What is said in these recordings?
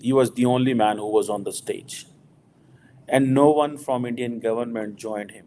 he was the only man who was on the stage and no one from Indian government joined him.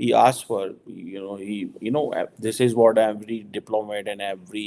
he asked for, this is what every diplomat and every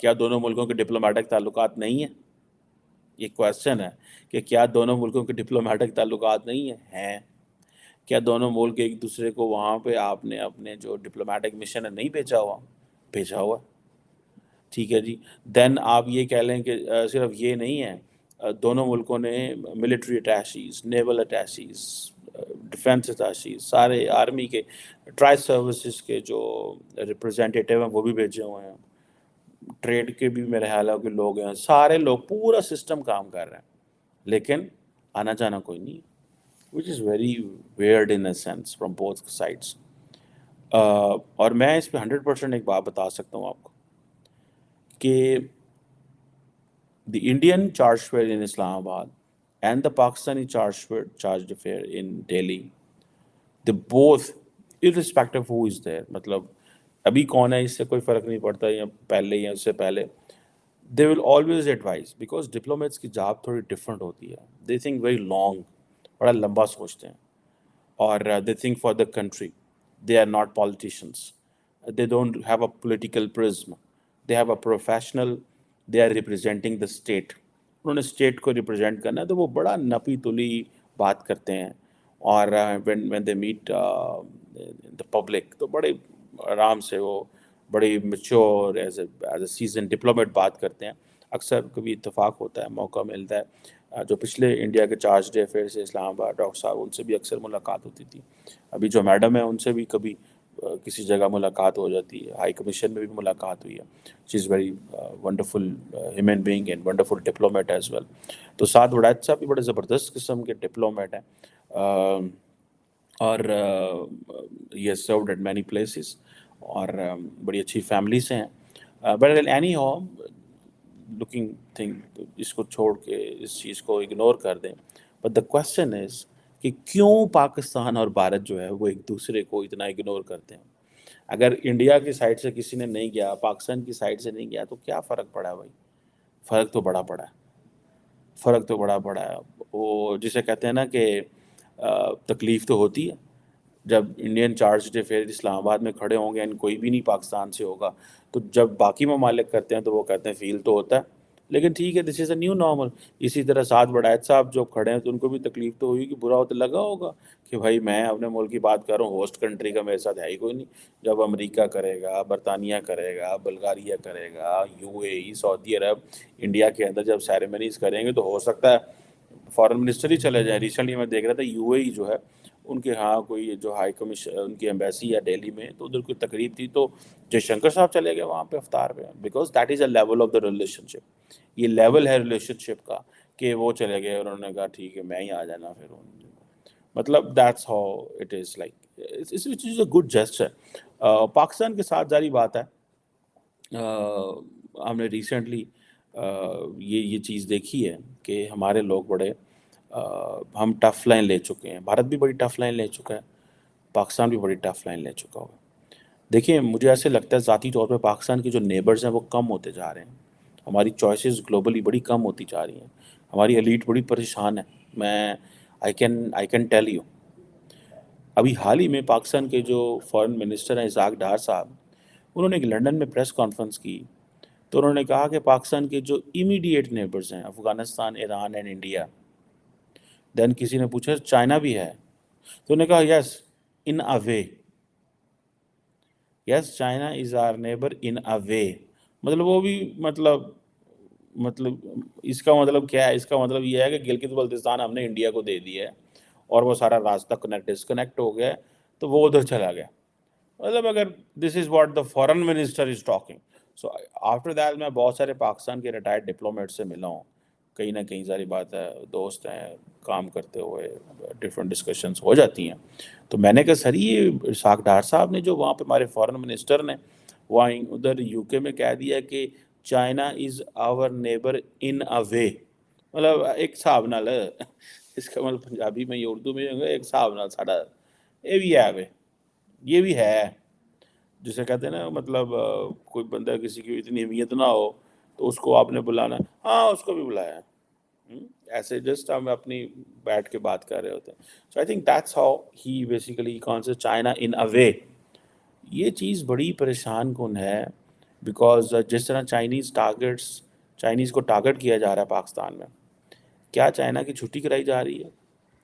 کیا دونوں ملکوں کے diplomatic تعلقات نہیں ہیں؟ یہ question ہے کہ کیا دونوں ملکوں کے ڈپلومیٹک تعلقات نہیں ہیں؟ کیا دونوں ملک ایک دوسرے کو وہاں پہ آپ نے اپنے جو ڈپلومیٹک مشن ہے نہیں بھیجا ہوا؟ ٹھیک ہے جی. دین آپ یہ کہہ لیں کہ صرف یہ نہیں ہے، دونوں ملکوں نے ملٹری اٹیچیز، نیول اٹیچیز، ڈیفنس اٹیچیز، سارے آرمی کے ٹرائی سروسز کے جو ریپرزینٹیٹیو ہیں وہ بھی بھیجے ہوئے ہیں، ٹریڈ کے بھی میرے خیال ہے کہ لوگ ہیں، سارے لوگ، پورا سسٹم کام کر رہے ہیں، لیکن آنا جانا کوئی نہیں، which is very weird in a sense from both sides. اور میں اس پہ 100% ایک بات بتا سکتا ہوں آپ کو کہ the Indian charge fair in Islamabad and the Pakistani charge fair in Delhi, they both, irrespective of who is there, مطلب ابھی کون ہے اس سے کوئی فرق نہیں پڑتا، یا پہلے یا اس سے پہلے، they will always advise, because diplomats کی جاب تھوڑی ڈفرینٹ ہوتی ہے. they think very long، بڑا لمبا سوچتے ہیں، اور they think for the country. They are not politicians. They don't have a political prism. They have a professional. They are representing the state. انہوں نے اسٹیٹ کو ریپرزینٹ کرنا ہے، تو وہ بڑا نپی تلی بات کرتے ہیں، اور when they meet the public تو بڑے آرام سے وہ بڑی mature as a season diplomat بات کرتے ہیں. اکثر کبھی اتفاق ہوتا ہے، موقع ملتا ہے، جو پچھلے انڈیا کے چارج ڈے فیئر سے اسلام آباد ڈاکٹر صاحب، ان سے بھی اکثر ملاقات ہوتی تھی. ابھی جو میڈم ہے ان سے بھی کبھی کسی جگہ ملاقات ہو جاتی ہے، ہائی کمیشن میں بھی ملاقات ہوئی ہے. She is very wonderful human being and wonderful diplomat as well. تو سعد وڑائچ صاحب بھی بڑے زبردست قسم کے ڈپلومیٹ ہیں، اور یہ سروڈ ایٹ مینی پلیسز، اور بڑی اچھی فیملی سے ہیں. But anyhow, looking thing, اس کو چھوڑ کے اس چیز کو اگنور کر دیں. بٹ دا کویسچن از کہ کیوں پاکستان اور بھارت جو ہے وہ ایک دوسرے کو اتنا اگنور کرتے ہیں؟ اگر انڈیا کی سائڈ سے کسی نے نہیں گیا، پاکستان کی سائڈ سے نہیں گیا، تو کیا فرق پڑا ہے بھائی؟ فرق تو بڑا پڑا ہے، فرق تو بڑا پڑا ہے. وہ جسے کہتے ہیں نا کہ تکلیف تو ہوتی ہے جب انڈین چارج ڈے فیئر اسلام آباد میں کھڑے ہوں گے اینڈ کوئی بھی نہیں پاکستان سے ہوگا، تو جب باقی ممالک کرتے ہیں تو وہ کہتے ہیں فیل تو ہوتا ہے. لیکن ٹھیک ہے، دس از اے نیو نارمل. اسی طرح سعد وڑائچ صاحب جو کھڑے ہیں تو ان کو بھی تکلیف تو ہوئی، کہ برا تو لگا ہوگا کہ بھائی میں اپنے ملک کی بات کر رہا ہوں، ہوسٹ کنٹری کا میرے ساتھ ہے ہی کوئی نہیں. جب امریکہ کرے گا، برطانیہ کرے گا، بلغاریہ کرے گا، you a E, Saudi Arab, India کے اندر جب سیریمنیز کریں گے تو ہو سکتا ہے فارن منسٹر ہی چلے جائیں. ریسنٹلی میں دیکھ رہا تھا یو اے ای جو ہے ان کے ہاں کوئی جو ہائی کمیشن ان کی ایمبیسی ہے دہلی میں، تو ادھر کوئی تقریب تھی تو جے شنکر صاحب چلے گئے وہاں پہ افطار پہ، because that is a level of the relationship. یہ لیول ہے ریلیشن شپ کا کہ وہ چلے گئے اور انہوں نے کہا ٹھیک ہے میں ہی آ جانا پھر. مطلب that's how it is like, it's a good gesture. Pakistan کے ساتھ ظاہری بات ہے، ہم نے ریسنٹلی یہ چیز دیکھی ہے کہ ہمارے لوگ بڑے ہم ٹف لائن لے چکے ہیں. بھارت بھی بڑی ٹف لائن لے چکا ہے، پاکستان بھی بڑی ٹف لائن لے چکا ہوگا. دیکھیں مجھے ایسے لگتا ہے ذاتی طور پہ پاکستان کے جو نیبرز ہیں وہ کم ہوتے جا رہے ہیں. ہماری چوائسیز گلوبلی بڑی کم ہوتی جا رہی ہیں. ہماری ایلیٹ بڑی پریشان ہے. میں آئی کین ٹیل یو، ابھی حال ہی میں پاکستان کے جو فارن منسٹر ہیں اسحاق ڈار صاحب، انہوں نے ایک لنڈن میں پریس کانفرنس کی، تو انہوں نے کہا کہ پاکستان کے جو امیڈیٹ نیبرز ہیں، افغانستان، ایران اینڈ انڈیا. دین کسی نے پوچھا چائنا بھی ہے، تو انہوں نے کہا یس ان a way, yes China is are neighbour in a وے. مطلب وہ بھی مطلب اس کا مطلب کیا ہے؟ اس کا مطلب یہ ہے کہ گلگت بلتستان ہم نے انڈیا کو دے دیا ہے اور وہ سارا راستہ ڈسکنیکٹ ہو گیا ہے تو وہ ادھر چلا گیا. مطلب اگر this is what the foreign minister is talking. So after that میں بہت سارے پاکستان کے ریٹائرڈ ڈپلومیٹ سے ملا ہوں، کہیں نہ کہیں ظاہری بات ہے دوست ہیں، کام کرتے ہوئے ڈفرینٹ ڈسکشنس ہو جاتی ہیں. تو میں نے کہا سر یہ اسحاق ڈار صاحب نے جو وہاں پہ ہمارے فارن منسٹر نے وہاں ادھر یو کے میں کہہ دیا کہ China is our neighbour in a وے. مطلب ایک حساب نال اس کا مطلب پنجابی میں یا اردو میں ایک حساب نال ساڈا یہ بھی ہے وے، یہ بھی ہے. جسے کہتے ہیں نا مطلب کوئی بندہ کسی کی اتنی اہمیت نہ ہو تو اس کو آپ نے بلانا، ہاں اس کو بھی بلایا. ایسے جسٹ ہم اپنی بیٹھ کے بات کر رہے ہوتے ہیں. So I think that's how he basically concept China in a way. یہ چیز بڑی پریشان کن ہے بیکاز جس طرح چائنیز کو ٹارگٹ کیا جا رہا ہے پاکستان میں، کیا چائنا کی چھٹی کرائی جا رہی ہے؟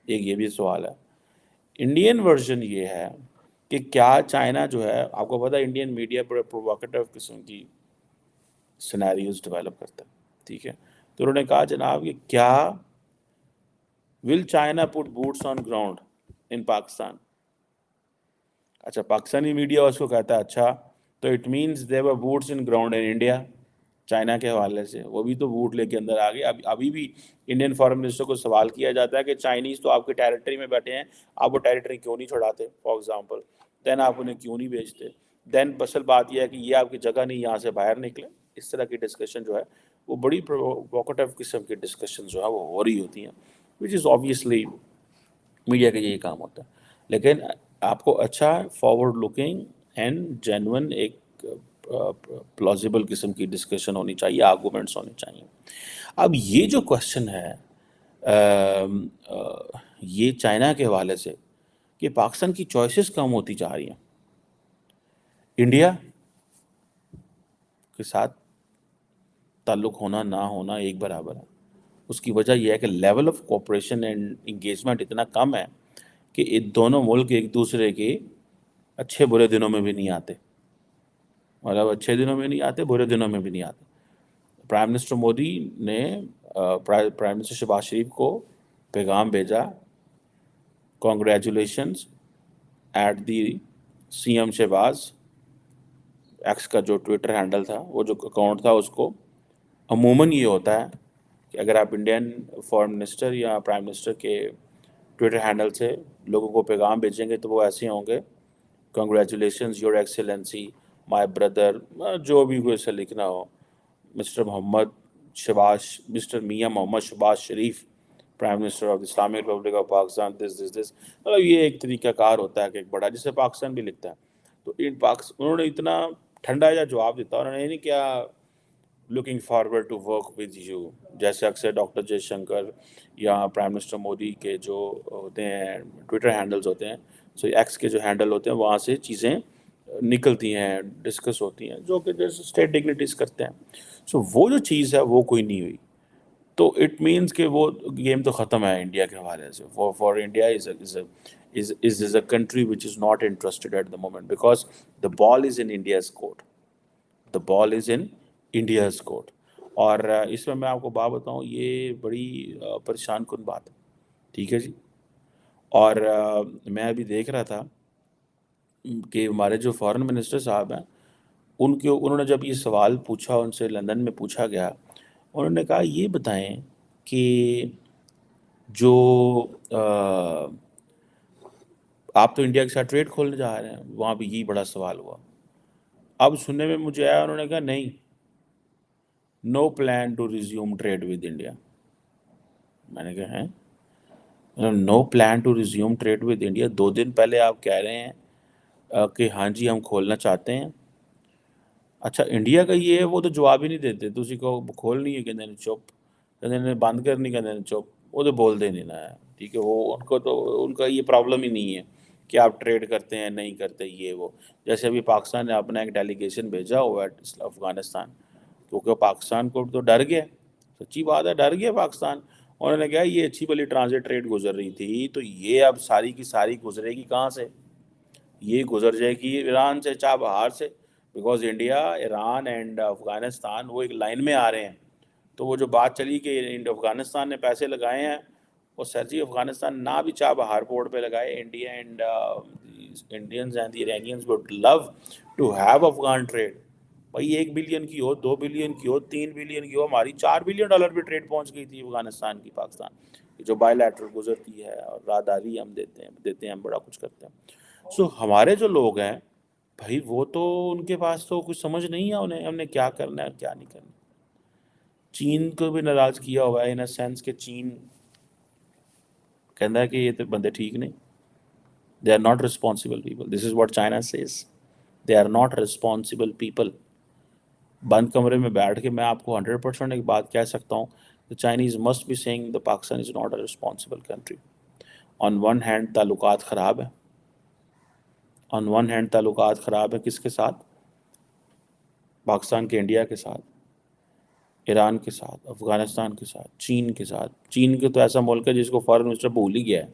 ایک یہ بھی سوال ہے۔ انڈین ورژن یہ ہے کہ کیا چائنا جو ہے، آپ کو پتہ ہے انڈین میڈیا بڑے پرووکیٹو قسم کی سینیریوز ڈیولپ کرتا ہے، ٹھیک ہے؟ تو انہوں نے کہا جناب کہ کیا will China put boots on ground in Pakistan? اچھا، پاکستانی میڈیا اس کو کہتا ہے اچھا تو it means they're boots in ground in India, China کے حوالے سے وہ بھی تو بوٹ لے کے اندر آ گئے۔ ابھی بھی انڈین فارن منسٹر کو سوال کیا جاتا ہے کہ چائنیز تو آپ کے ٹیریٹری میں بیٹھے ہیں، آپ وہ ٹیریٹری کیوں نہیں چھوڑاتے فار ایگزامپل، دین آپ انہیں کیوں نہیں بھیجتے؟ دین اصل بات یہ ہے کہ یہ آپ کی جگہ نہیں، یہاں سے باہر نکلیں۔ اس طرح کی ڈسکشن جو ہے وہ بڑی پرووکیٹو قسم کی ڈسکشن جو ہے وہ ہو رہی ہوتی ہیں، وچ از آبویسلی میڈیا کا یہی کام ہوتا ہے۔ لیکن آپ کو اچھا فارورڈ لکنگ اینڈ جینون ایک پلازیبل قسم کی ڈسکشن ہونی چاہیے، آرگومنٹس ہونے چاہیے۔ اب یہ جو کوشچن ہے یہ چائنا کے حوالے سے کہ پاکستان کی چوائسیز کم ہوتی جا رہی ہیں، انڈیا کے ساتھ تعلق ہونا نہ ہونا ایک برابر ہے۔ اس کی وجہ یہ ہے کہ level of cooperation and engagement اتنا کم ہے کہ یہ دونوں ملک ایک دوسرے کے اچھے برے دنوں میں بھی نہیں آتے، مطلب اچھے دنوں میں نہیں آتے، برے دنوں میں بھی نہیں آتے۔ پرائم منسٹر مودی نے پرائم منسٹر شہباز شریف کو پیغام بھیجا، congratulations at the C M Shahbaz, X کا جو ٹویٹر ہینڈل تھا، وہ جو اکاؤنٹ تھا، اس کو عموماً یہ ہوتا ہے کہ اگر آپ انڈین فارن منسٹر یا پرائم منسٹر کے ٹویٹر ہینڈل سے لوگوں کو پیغام بھیجیں گے تو وہ ایسے ہوں گے، congratulations your excellency my brother, جو بھی کوئی سے لکھنا ہو، mister Mian Muhammad Shahbaz Sharif prime minister of Islamic Republic of Pakistan, this مطلب یہ ایک طریقہ کار ہوتا ہے کہ ایک بڑا، جسے پاکستان بھی لکھتا ہے۔ تو انہوں نے اتنا ٹھنڈا یا جواب دیتا، انہوں نے نہیں کیا looking forward to work with you, جیسے اکثر ڈاکٹر جے شنکر یا پرائم منسٹر مودی کے جو ہوتے ہیں ٹویٹر ہینڈلز ہوتے ہیں، سو ایکس کے جو ہینڈل ہوتے ہیں وہاں سے چیزیں نکلتی ہیں، ڈسکس ہوتی ہیں، جو کہ جیسے اسٹیٹ ڈگنیٹیز کرتے ہیں۔ سو وہ جو چیز ہے وہ کوئی نہیں ہوئی، تو اٹ مینس کہ وہ گیم تو ختم ہے انڈیا کے حوالے سے۔ For India is a country which is not interested at the moment, because the ball is in India's court, the ball is in India's court. اور اس میں آپ کو بات بتاؤں، یہ بڑی پریشان کن بات ہے، ٹھیک ہے جی۔ اور میں ابھی دیکھ رہا تھا کہ ہمارے جو فارن منسٹر صاحب ہیں، انہوں نے جب یہ سوال پوچھا، ان سے لندن میں پوچھا گیا، انہوں نے کہا یہ بتائیں کہ جو آپ تو انڈیا کے ساتھ ٹریڈ کھولنے جا رہے ہیں، وہاں بھی یہی بڑا سوال ہوا۔ اب سننے میں مجھے آیا انہوں نے کہا نہیں، no plan to resume trade with India. میں نے کہا ہیں، no plan to resume trade with India? 2 دن پہلے آپ کہہ رہے ہیں کہ ہاں جی ہم کھولنا چاہتے ہیں۔ اچھا، انڈیا کا یہ ہے وہ تو جواب ہی نہیں دیتے، تسی کو کھولنی ہے کہ چپ، کہ بند کرنی کہ چپ، وہ تو بول دے نہیں نا ہے، ٹھیک ہے۔ وہ ان کو تو ان کا یہ پرابلم ہی نہیں ہے کہ آپ ٹریڈ کرتے ہیں نہیں کرتے، یہ وہ۔ جیسے ابھی پاکستان نے اپنا ایک ڈیلیگیشن بھیجا ہوا ہے افغانستان، کیونکہ پاکستان کو تو ڈر گیا، سچی بات ہے، ڈر گیا پاکستان۔ انہوں نے کہا یہ اچھی بلی ٹرانزٹ ٹریڈ گزر رہی تھی، تو یہ اب ساری کی ساری گزرے گی کہاں سے؟ یہ گزر جائے گی ایران سے، چابہار سے، because India, Iran and Afghanistan وہ ایک لائن میں آ رہے ہیں۔ تو وہ جو بات چلی کہ افغانستان نے پیسے لگائے ہیں، وہ سر جی افغانستان نہ بھی چابہار پورٹ پہ لگائے، India and Indians and the Iranians would love to have Afghan trade. بھائی 1 بلین کی ہو، 2 بلین کی ہو، 3 بلین کی ہو، ہماری $4 بلین پہ ٹریڈ پہنچ گئی تھی افغانستان کی پاکستان، جو بائی لیٹرل گزرتی ہے، اور راہداری ہم دیتے ہیں، ہم بڑا کچھ کرتے ہیں۔ سو ہمارے جو لوگ ہیں بھائی، وہ تو ان کے پاس تو کچھ سمجھ نہیں ہے انہیں، ہم نے کیا کرنا ہے اور کیا نہیں کرنا۔ چین کو بھی ناراض کیا ہوا ہے ان اے سینس کہ چین کہتا ہے کہ یہ تو بندے ٹھیک نہیں، they are not responsible people, this is what China says, they are not responsible people. بند کمرے میں بیٹھ کے میں آپ کو 100% ایک بات کہہ سکتا ہوں، the Chinese must be saying the Pakistan is not a responsible country۔ on one hand تعلقات خراب ہیں، تعلقات خراب ہیں کس کے ساتھ؟ پاکستان کے انڈیا کے ساتھ، ایران کے ساتھ، افغانستان کے ساتھ، چین کے ساتھ. چین کے تو ایسا ملک ہے جس کو فارن منسٹر بھول ہی گیا ہے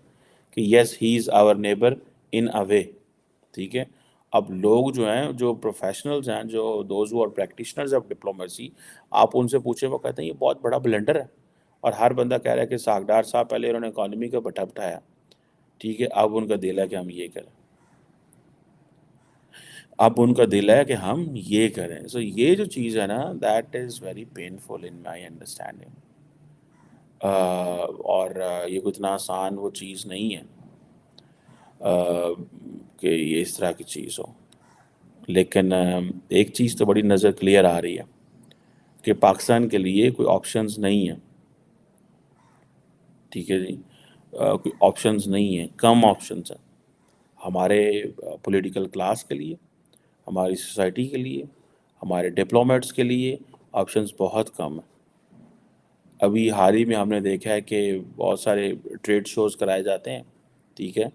کہ یس ہی از آور نیبر ان اے وے. ٹھیک ہے. اب لوگ جو ہیں، جو پروفیشنلز ہیں، جو those who R practitioners of diplomacy, آپ ان سے پوچھیں وہ کہتے ہیں یہ بہت بڑا بلنڈر ہے. اور ہر بندہ کہہ رہا ہے کہ ساگڈار صاحب پہلے انہوں نے اکانومی کا بٹھا بٹھایا، ٹھیک ہے، اب ان کا دل ہے کہ ہم یہ کریں، اب ان کا دل ہے کہ ہم یہ کریں. سو یہ جو چیز ہے نا، that is very painful in my understanding. اور یہ کوئی اتنا آسان وہ چیز نہیں ہے کہ یہ اس طرح کی چیز ہو. لیکن ایک چیز تو بڑی نظر کلیئر آ رہی ہے کہ پاکستان کے لیے کوئی آپشنز نہیں ہیں. ٹھیک ہے جی. کوئی آپشنز نہیں ہیں، کم آپشنز ہیں ہمارے پولیٹیکل کلاس کے لیے، ہماری سوسائٹی کے لیے، ہمارے ڈپلومیٹس کے لیے آپشنز بہت کم ہیں. ابھی حال ہی میں ہم نے دیکھا ہے کہ بہت سارے ٹریڈ شوز کرائے جاتے ہیں. ٹھیک ہے.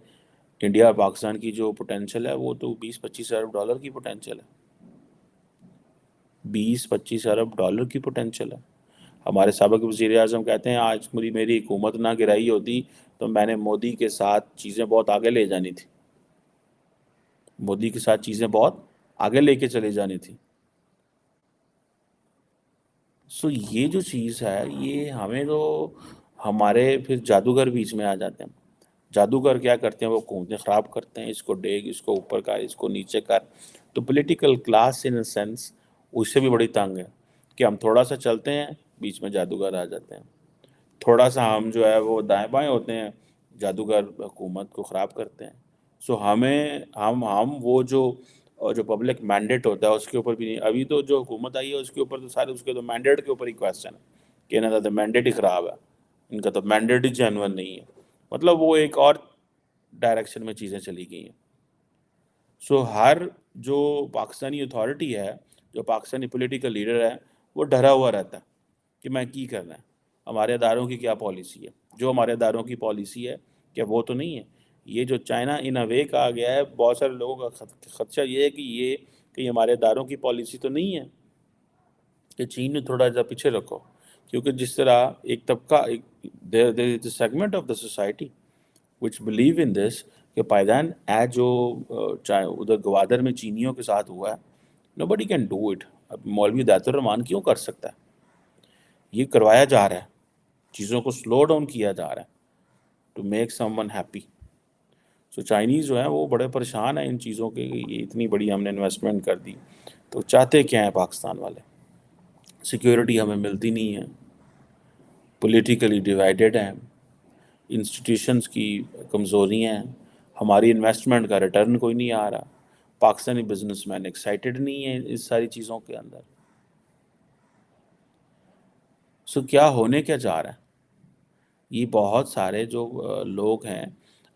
انڈیا اور پاکستان کی جو پوٹینشیل ہے وہ تو 20-25 ارب ڈالر کی پوٹینشیل ہے. 20-25 ارب ڈالر کی پوٹینشیل ہے. ہمارے سابق وزیر اعظم کہتے ہیں آج میری حکومت نہ گرائی ہوتی تو میں نے مودی کے ساتھ چیزیں بہت آگے لے جانی تھی، مودی کے ساتھ چیزیں بہت آگے لے کے چلے جانی تھی. سو یہ جو چیز ہے یہ ہمیں تو، ہمارے پھر جادوگر بیچ میں آ جاتے ہیں. جادوگر کیا کرتے ہیں، وہ حکومتیں خراب کرتے ہیں، اس کو ڈیگ، اس کو اوپر کر، اس کو نیچے کر. تو political class in a sense اس سے بھی بڑی تنگ ہے کہ ہم تھوڑا سا چلتے ہیں بیچ میں جادوگر آ جاتے ہیں، تھوڑا سا ہم جو ہے وہ دائیں بائیں ہوتے ہیں، جادوگر حکومت کو خراب کرتے ہیں. سو ہمیں ہم وہ جو، اور جو پبلک مینڈیٹ ہوتا ہے اس کے اوپر بھی نہیں. ابھی تو جو حکومت آئی ہے اس کے اوپر تو سارے اس کے تو مینڈیٹ کے اوپر ہی کویسچن ہے کہ انہوں کا تو مینڈیٹ ہی خراب ہے، ان کا تو مینڈیٹ ہی جینون نہیں ہے. مطلب وہ ایک اور ڈائریکشن میں چیزیں چلی گئی ہیں. سو ہر جو پاکستانی اتھارٹی ہے، جو پاکستانی پولیٹیکل لیڈر ہے، وہ ڈرا ہوا رہتا ہے کہ میں کی کرنا ہے، ہمارے اداروں کی کیا پالیسی ہے. جو ہمارے اداروں کی پالیسی ہے کہ وہ تو نہیں ہے. یہ جو چائنا ان اے وے کہا گیا ہے، بہت سارے لوگوں کا خدشہ یہ ہے کہ یہ ہمارے اداروں کی پالیسی تو نہیں ہے، کہ چین نے تھوڑا سا پیچھے رکھو. کیونکہ جس طرح ایک طبقہ، segment of the society which believe in this کہ پائیدان جو ادھر گوادر میں چینیوں کے ساتھ ہوا ہے، نو بڈی کین ڈو اٹ. اب مولوی ہدایت الرحمان کیوں کر سکتا ہے؟ یہ کروایا جا رہا ہے، چیزوں کو سلو ڈاؤن کیا جا رہا ہے to make someone happy. So Chinese جو ہیں وہ بڑے پریشان ہیں ان چیزوں کے کہ یہ اتنی بڑی ہم نے انویسٹمنٹ کر دی. تو چاہتے کیا ہیں پاکستان والے؟ سیکیورٹی ہمیں ملتی نہیں ہے، پولیٹیکلی ڈیوائیڈڈ ہیں، انسٹیٹیوشنز کی کمزوریاں ہیں، ہماری انویسٹمنٹ کا ریٹرن کوئی نہیں آ رہا، پاکستانی بزنس مین ایکسائٹیڈ نہیں ہے اس ساری چیزوں کے اندر. سو کیا ہونے کیا جا رہا ہے؟ یہ بہت سارے جو لوگ ہیں،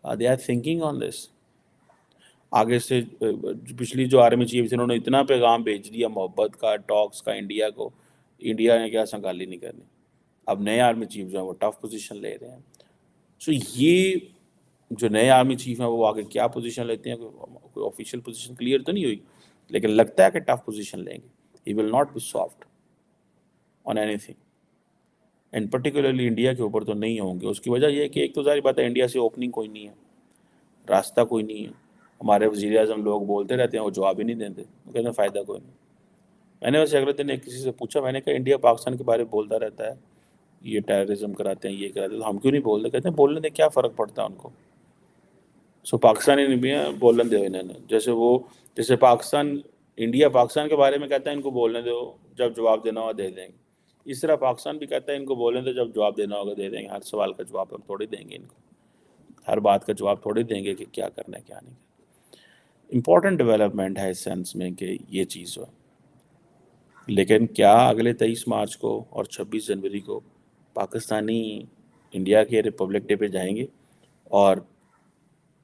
دے آر تھنکنگ آن دس. آگے سے پچھلی جو آرمی چیف تھے انہوں نے اتنا پیغام بھیج دیا محبت کا، ٹاکس کا انڈیا کو، انڈیا نے کیا سنگالی نہیں کرنی. اب نئے آرمی چیف جو ہیں وہ ٹف پوزیشن لے رہے ہیں. سو یہ جو نئے آرمی چیف ہیں وہ آگے کیا پوزیشن لیتے ہیں، کوئی آفیشیل پوزیشن کلیئر تو نہیں ہوئی، لیکن لگتا ہے کہ ٹف پوزیشن لیں گے. ہی will not be soft on any thing, and particularly India کے اوپر تو نہیں ہوں گے. اس کی وجہ یہ ہے کہ ایک تو ظاہر بات ہے انڈیا سے اوپننگ کوئی نہیں ہے، راستہ کوئی نہیں ہے. ہمارے وزیر اعظم لوگ بولتے رہتے ہیں، وہ جواب ہی نہیں دیتے، وہ کہتے ہیں فائدہ کوئی نہیں. میں نے ویسے اگلے دن ایک کسی سے پوچھا، میں نے کہا انڈیا پاکستان کے بارے میں بولتا رہتا ہے، یہ ٹیررزم کراتے ہیں، یہ کراتے ہیں، تو ہم کیوں نہیں بولتے؟ کہتے ہیں بولنے دیں، کیا فرق پڑتا ہے ان کو. سو پاکستانی نہیں بھی ہیں، بولنے دو انہوں نے. جیسے پاکستان، انڈیا پاکستان کے بارے میں کہتا ہے ان کو بولنے دو، جب جواب دینا ہوگا دے دیں گے. اس طرح پاکستان بھی کہتا ہے ان کو بولنے دو، جب جواب دینا ہوگا دے دیں گے. ہر سوال کا جواب ہم تھوڑی دیں گے ان کو، ہر بات کا جواب تھوڑی دیں گے کہ کیا کرنا ہے کیا نہیں کرنا. امپورٹنٹ ڈیولپمنٹ ہے اس سینس میں کہ یہ چیز ہو. لیکن کیا اگلے 23 مارچ کو اور 26 جنوری کو پاکستانی انڈیا کے ریپبلک ڈے پہ جائیں گے اور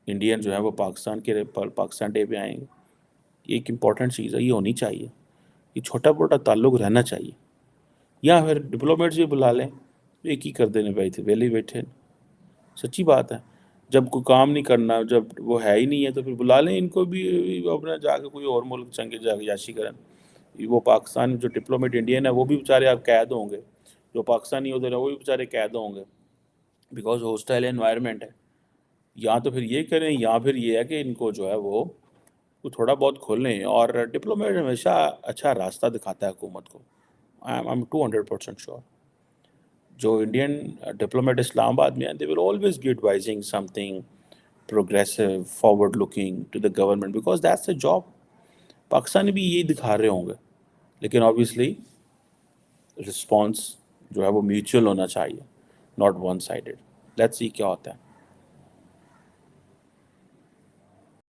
انڈین جو ہے وہ پاکستان ڈے پہ آئیں گے؟ یہ ایک امپورٹنٹ چیز ہے، یہ ہونی چاہیے. یہ چھوٹا موٹا تعلق رہنا چاہیے. یا پھر ڈپلومیٹس بھی بلا لیں، ایک ہی کر دینے بھائی تھے ویلے بیٹھے. سچی بات ہے، جب کوئی کام نہیں کرنا، جب وہ ہے ہی نہیں ہے تو پھر بلا لیں ان کو بھی، اپنا جا کے کوئی اور ملک چنگے جا کے یاشی کریں. وہ پاکستان جو ڈپلومیٹ انڈین ہے وہ بھی بیچارے اب قید ہوں گے، جو پاکستانی ادھر ہے وہ بھی بیچارے قید ہوں گے، بیکاز ہاسٹائل انوائرمنٹ ہے. یا تو پھر یہ کریں یا پھر یہ ہے کہ ان کو جو ہے وہ تھوڑا بہت کھولیں. اور ڈپلومیٹ ہمیشہ اچھا راستہ دکھاتا ہے حکومت کو. I am 200% sure. جو انڈین ڈپلومیٹ اسلام آباد میں ہیں they will always be advising something progressive, forward looking to the government because that's the job. Pakistani بھی یہی دکھا رہے ہوں گے، لیکن obviously رسپانس جو ہے وہ میوچل ہونا چاہیے، not one sided. Let's see کیا ہوتا ہے.